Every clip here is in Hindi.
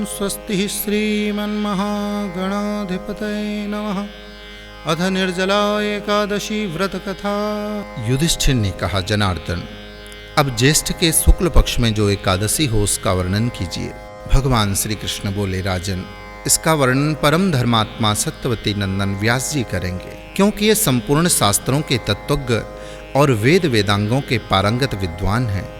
स्वस्ति श्रीमन्महागणाधिपतये नमः। अथ निर्जला एकादशी व्रत कथा। युधिष्ठिर ने कहा, जनार्दन, अब ज्येष्ठ के शुक्ल पक्ष में जो एकादशी हो उसका वर्णन कीजिए। भगवान श्री कृष्ण बोले, राजन, इसका वर्णन परम धर्मात्मा सत्यवती नंदन व्यास जी करेंगे, क्योंकि ये संपूर्ण शास्त्रों के तत्वज्ञ और वेद वेदांगों के पारंगत विद्वान हैं।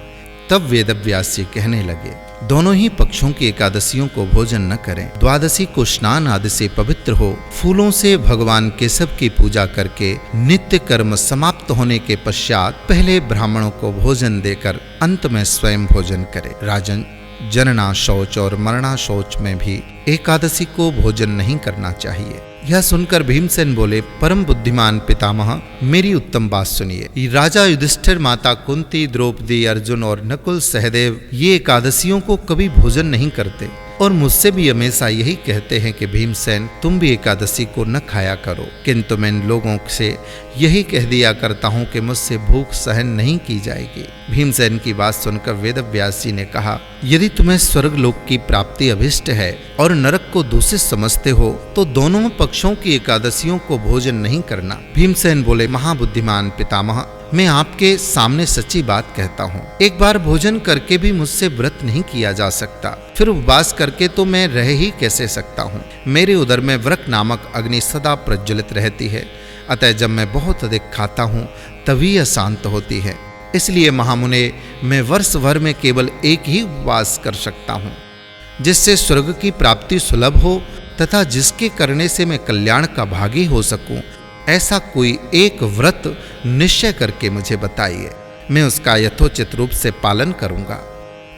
तब वेदव्यास जी कहने लगे, दोनों ही पक्षों की एकादशियों को भोजन न करें। द्वादशी को स्नान आदि से पवित्र हो, फूलों से भगवान केशव की पूजा करके नित्य कर्म समाप्त होने के पश्चात पहले ब्राह्मणों को भोजन देकर अंत में स्वयं भोजन करे। राजन, जनना शौच और मरना शौच में भी एकादशी को भोजन नहीं करना चाहिए। यह सुनकर भीमसेन बोले, परम बुद्धिमान पितामह, मेरी उत्तम बात सुनिए। राजा युधिष्ठिर, माता कुंती, द्रौपदी, अर्जुन और नकुल सहदेव ये एकादशियों को कभी भोजन नहीं करते और मुझसे भी हमेशा यही कहते हैं कि भीमसेन, तुम भी एकादशी को न खाया करो। किंतु मैं इन लोगों से यही कह दिया करता हूँ कि मुझसे भूख सहन नहीं की जाएगी। भीमसेन की बात सुनकर वेदव्यास जी ने कहा, यदि तुम्हें स्वर्ग लोक की प्राप्ति अभिष्ट है और नरक को दूषित समझते हो तो दोनों पक्षों की एकादशियों को भोजन नहीं करना। भीमसेन बोले, महाबुद्धिमान पितामह, मैं आपके सामने सच्ची बात कहता हूँ। एक बार भोजन करके भी मुझसे व्रत नहीं किया जा सकता, फिर उपवास करके तो मैं रह ही कैसे सकता हूँ। मेरे उदर में व्रक नामक अग्नि सदा प्रज्वलित रहती है, अतः जब मैं बहुत अधिक खाता हूँ तभी यह शांत होती है। इसलिए महामुने, मैं वर्ष भर में केवल एक ही उपवास कर सकता हूँ, जिससे स्वर्ग की प्राप्ति सुलभ हो तथा जिसके करने से मैं कल्याण का भागी हो सकूं। ऐसा कोई एक व्रत निश्चय करके मुझे बताइए, मैं उसका यथोचित रूप से पालन करूंगा।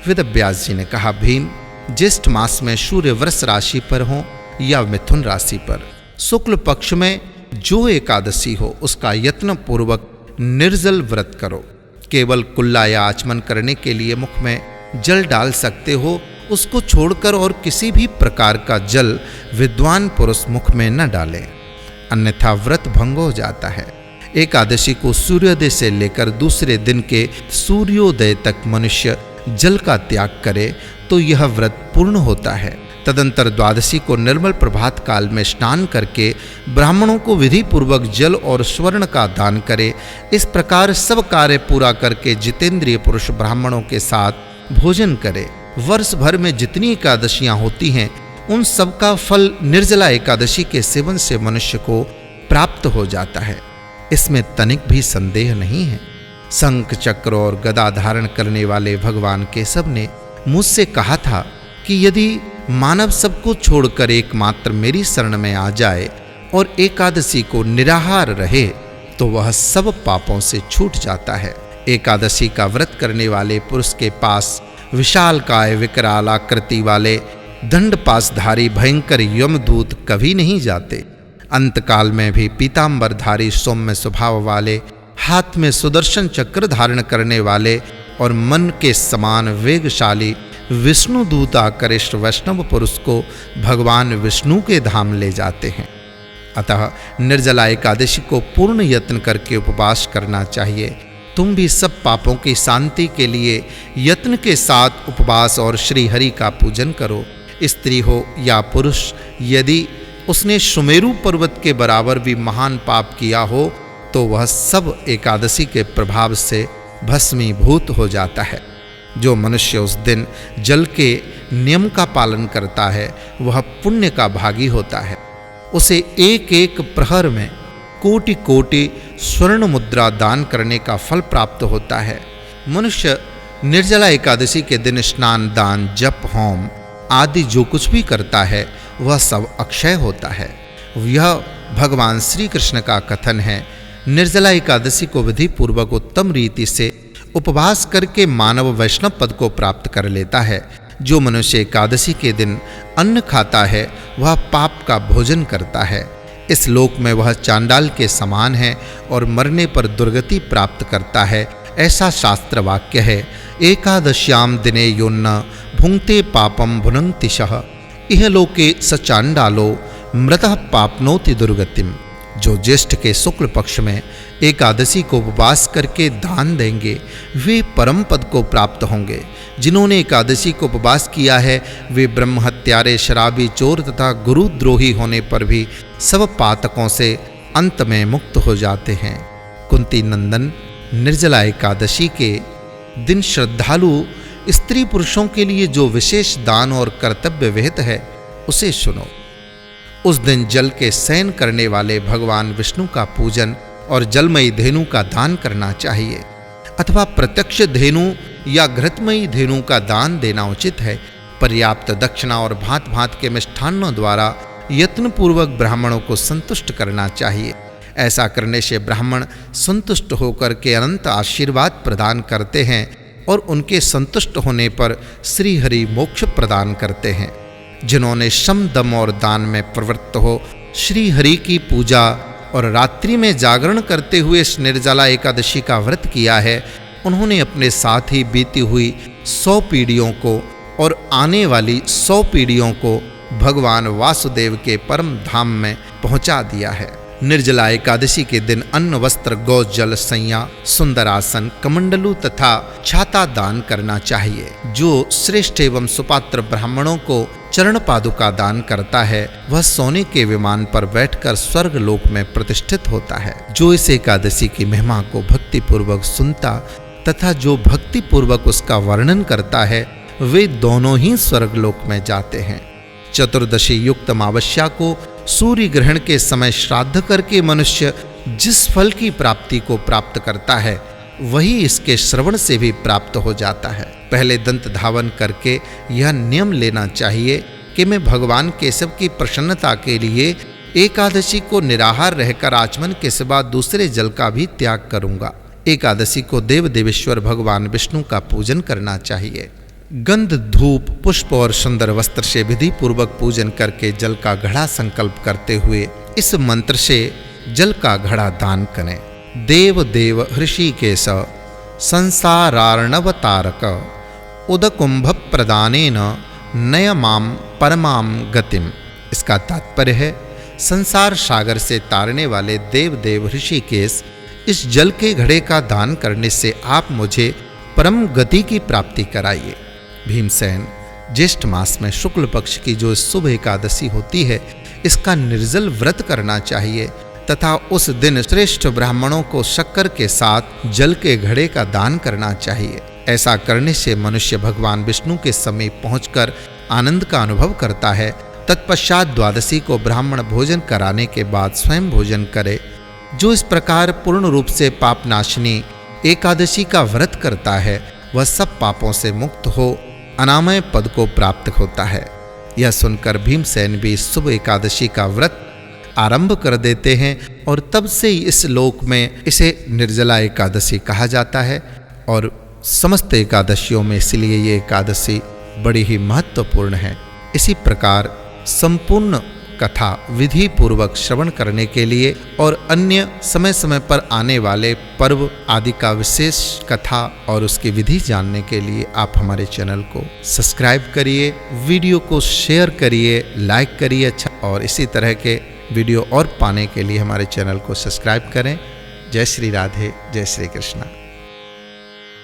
वेदव्यास जी ने कहा, भीम, ज्येष्ठ मास में सूर्य वृष राशि पर हो या मिथुन राशि पर, शुक्ल पक्ष में जो एकादशी हो उसका यत्न पूर्वक निर्जल व्रत करो। केवल कुल्ला या आचमन करने के लिए मुख में जल डाल सकते हो, उसको छोड़कर और किसी भी प्रकार का जल विद्वान पुरुष मुख में न डालें, अन्यथा व्रत भंग हो जाता है। एकादशी को सूर्योदय से लेकर दूसरे दिन के सूर्योदय तक मनुष्य जल का त्याग करे तो यह व्रत पूर्ण होता है। तदंतर द्वादशी को निर्मल प्रभात काल में स्नान करके ब्राह्मणों को विधि पूर्वक जल और स्वर्ण का दान करे। इस प्रकार सब कार्य पूरा करके जितेंद्रिय पुरुष ब्राह्मणों के साथ भोजन करे। वर्ष भर में जितनी एकादशियां होती हैं उन सब का फल निर्जला एकादशी के सेवन से मनुष्य को प्राप्त हो जाता है, इसमें तनिक भी संदेह नहीं है। शंख चक्र और गदा धारण करने वाले भगवान केशव ने मुझसे कहा था कि यदि मानव सबको छोड़कर एकमात्र मेरी शरण में आ जाए और एकादशी को निराहार रहे तो वह सब पापों से छूट जाता है। एकादशी का व्रत करने वाले पुरुष के पास विशाल काय विकराल आकृति वाले दंडपासधारी भयंकर यमदूत कभी नहीं जाते। अंतकाल में भी पीतांबरधारी सौम्य स्वभाव वाले, हाथ में सुदर्शन चक्र धारण करने वाले और मन के समान वेगशाली विष्णुदूत आकर इष्ट वैष्णव पुरुष को भगवान विष्णु के धाम ले जाते हैं। अतः निर्जला एकादशी को पूर्ण यत्न करके उपवास करना चाहिए। तुम भी सब पापों की शांति के लिए यत्न के साथ उपवास और श्री हरि का पूजन करो। स्त्री हो या पुरुष, यदि उसने सुमेरु पर्वत के बराबर भी महान पाप किया हो तो वह सब एकादशी के प्रभाव से भस्मीभूत हो जाता है। जो मनुष्य उस दिन जल के नियम का पालन करता है वह पुण्य का भागी होता है। उसे एक एक प्रहर में कोटि कोटि स्वर्ण मुद्रा दान करने का फल प्राप्त होता है। मनुष्य निर्जला एकादशी के दिन स्नान, दान, जप, होम आदि जो कुछ भी करता है वह सब अक्षय होता है। यह भगवान श्री कृष्ण का कथन है। निर्जला एकादशी को विधि पूर्वक उत्तम रीति से उपवास करके मानव वैष्णव पद को प्राप्त कर लेता है। जो मनुष्य एकादशी के दिन अन्न खाता है वह पाप का भोजन करता है। इस लोक में वह चांडाल के समान है और मरने पर दुर्गति प्राप्त करता है, ऐसा शास्त्र वाक्य है। एकादश्याम दिने योन्न भुंक्ते पापम भुनंतिशः इह लोके स चांडालो मृतः पापनोति दुर्गतिम। जो ज्येष्ठ के शुक्ल पक्ष में एकादशी को उपवास करके दान देंगे वे परम पद को प्राप्त होंगे। जिन्होंने एकादशी को उपवास किया है वे ब्रह्म हत्यारे, शराबी, चोर तथा गुरुद्रोही होने पर भी सब पातकों से अंत में मुक्त हो जाते हैं। कुंती नंदन, निर्जला एकादशी के दिन श्रद्धालु स्त्री पुरुषों के लिए जो विशेष दान और कर्तव्य विहित है उसे सुनो। उस दिन जल के शयन करने वाले भगवान विष्णु का पूजन और जलमयी धेनु का दान करना चाहिए, अथवा प्रत्यक्ष धेनु या घृतमयी धेनु का दान देना उचित है। पर्याप्त दक्षिणा और भांत भांत के मिष्ठान्नों द्वारा यत्नपूर्वक ब्राह्मणों को संतुष्ट करना चाहिए। ऐसा करने से ब्राह्मण संतुष्ट होकर के अनंत आशीर्वाद प्रदान करते हैं और उनके संतुष्ट होने पर श्री हरि मोक्ष प्रदान करते हैं। जिन्होंने शम, दम और दान में प्रवृत्त हो श्री हरि की पूजा और रात्रि में जागरण करते हुए इस निर्जला एकादशी का व्रत किया है, उन्होंने अपने साथ ही बीती हुई 100 पीढ़ियों को और आने वाली 100 पीढ़ियों को भगवान वासुदेव के परम धाम में पहुंचा दिया है। निर्जला एकादशी के दिन अन्न, वस्त्र, गौ जल, सैया, सुंदर आसन, कमंडलू तथा छाता दान करना चाहिए। जो श्रेष्ठ एवं सुपात्र ब्राह्मणों को चरण पादुका दान करता है वह सोने के विमान पर बैठकर स्वर्ग लोक में प्रतिष्ठित होता है। जो इस एकादशी की महिमा को भक्ति पूर्वक सुनता तथा जो भक्ति पूर्वक उसका वर्णन करता है वे दोनों ही स्वर्ग लोक में जाते हैं। चतुर्दशी युक्त अमावस्या को सूर्य ग्रहण के समय श्राद्ध करके मनुष्य जिस फल की प्राप्ति को प्राप्त करता है वही इसके श्रवण से भी प्राप्त हो जाता है। पहले दंत धावन करके यह नियम लेना चाहिए कि मैं भगवान केशव की प्रसन्नता के लिए एकादशी को निराहार रहकर आचमन के सिवा दूसरे जल का भी त्याग करूंगा। एकादशी को देव देवेश्वर भगवान विष्णु का पूजन करना चाहिए। गंध, धूप, पुष्प और सुंदर वस्त्र से विधि पूर्वक पूजन करके जल का घड़ा संकल्प करते हुए इस मंत्र से जल का घड़ा दान करें। देव देव हृषिकेश संसारार्णवतारक उदकुंभ प्रदानेन नयमाम परमाम गतिम। इसका तात्पर्य है संसार सागर से तारने वाले देव देव ऋषिकेश, इस जल के घड़े का दान करने से आप मुझे परम गति की प्राप्ति कराइए। भीमसेन, ज्येष्ठ मास में शुक्ल पक्ष की जो शुभ एकादशी होती है इसका निर्जल व्रत करना चाहिए तथा उस दिन श्रेष्ठ ब्राह्मणों को शक्कर के साथ जल के घड़े का दान करना चाहिए। ऐसा करने से मनुष्य भगवान विष्णु के समीप पहुंचकर आनंद का अनुभव करता है। तत्पश्चात द्वादशी को ब्राह्मण भोजन कराने के बाद स्वयं भोजन करे। जो इस प्रकार पूर्ण रूप से पापनाशिनी एकादशी का व्रत करता है वह सब पापों से मुक्त हो अनामय पद को प्राप्त होता है। यह सुनकर भीमसेन भी शुभ एकादशी का व्रत आरंभ कर देते हैं और तब से ही इस लोक में इसे निर्जला एकादशी कहा जाता है और समस्त एकादशियों में इसलिए ये एकादशी बड़ी ही महत्वपूर्ण है। इसी प्रकार संपूर्ण कथा विधि पूर्वक श्रवण करने के लिए और अन्य समय समय पर आने वाले पर्व आदि का विशेष कथा और उसकी विधि जानने के लिए आप हमारे चैनल को सब्सक्राइब करिए, वीडियो को शेयर करिए, लाइक करिए। अच्छा, और इसी तरह के वीडियो और पाने के लिए हमारे चैनल को सब्सक्राइब करें। जय श्री राधे, जय श्री कृष्णा।